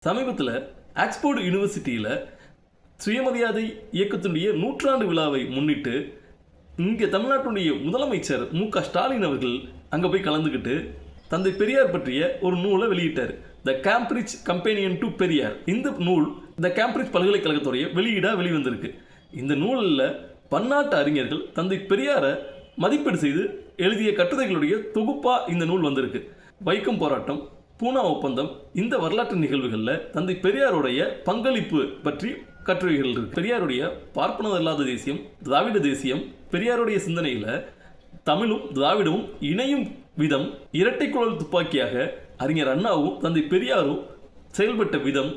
சமீபத்தில் ஆக்ஸ்போர்டு யூனிவர்சிட்டியில் சுயமரியாதை இயக்கத்தினுடைய 100ஆண்டு விழாவை முன்னிட்டு இங்கே தமிழ்நாட்டுடைய முதலமைச்சர் மு.க.ஸ்டாலின் அவர்கள் அங்கே போய் கலந்துக்கிட்டு தந்தை பெரியார் பற்றிய ஒரு நூலை வெளியிட்டார். த கேம்பிரிட்ஜ் கம்பெனியன் டு பெரியார். இந்த நூல் த கேம்பிரிட்ஜ் பல்கலைக்கழகத்துடைய வெளியீடாக வெளிவந்திருக்கு. இந்த நூலில் பன்னாட்டு அறிஞர்கள் தந்தை பெரியாரை மதிப்பீடு செய்து எழுதிய கட்டுரைகளுடைய தொகுப்பாக இந்த நூல் வந்திருக்கு. வைக்கம் போராட்டம், பூனா ஒப்பந்தம், இந்த வரலாற்று நிகழ்வுகளில் தந்தை பெரியாருடைய பங்களிப்பு பற்றி கட்டுரைகள் இருக்கு. பெரியாருடைய பார்ப்பனர் அல்லாத தேசியம், திராவிட தேசியம், பெரியாருடைய சிந்தனையில் தமிழும் திராவிடமும் இணையும் விதம், இரட்டை குழல் துப்பாக்கியாக அறிஞர் அண்ணாவும் தந்தை பெரியாரும் செயல்பட்ட விதம்,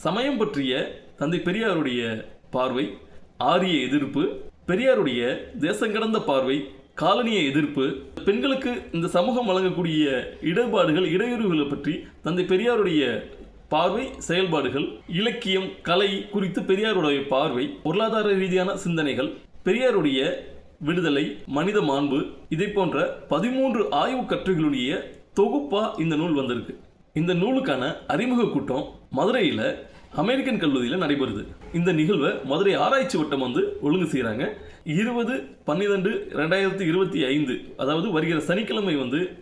சமயம் பற்றிய தந்தை பெரியாருடைய பார்வை, ஆரிய எதிர்ப்பு, பெரியாருடைய தேசங்கடந்த பார்வை, காலனிய எதிர்ப்பு, பெண்களுக்கு இந்த சமூகம் வழங்கக்கூடிய இடர்பாடுகள், இடையூறுகளை பற்றி தந்தை பெரியாருடைய பார்வை, செயல்பாடுகள், இலக்கியம், கலை குறித்து பெரியாருடைய பார்வை, பொருளாதார ரீதியான சிந்தனைகள், பெரியாருடைய விடுதலை, மனித மாண்பு, இதை போன்ற 13 ஆய்வு கட்டுரைகளுடைய தொகுப்பா இந்த நூல் வந்திருக்கு. இந்த நூலுக்கான அறிமுக கூட்டம் மதுரையில் அமெரிக்கன் கல்லூரியில் நடைபெறுது. இந்த நிகழ்வை மதுரை ஆராய்ச்சி வட்டம் ஒழுங்கு செய்கிறாங்க. 20/12/2025 அதாவது வருகிற சனிக்கிழமை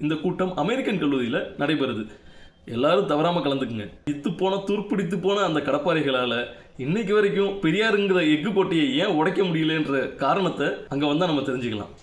இந்த கூட்டம் அமெரிக்கன் கல்லூரியில் நடைபெறுது. எல்லாரும் தவறாமல் கலந்துக்குங்க. துருப்பிடித்து போன அந்த கடப்பாறைகளால் இன்னைக்கு வரைக்கும் பெரியாருங்கிற எஃகு போட்டியை ஏன் உடைக்க முடியலன்ற காரணத்தை அங்கே வந்தால் நம்ம தெரிஞ்சுக்கலாம்.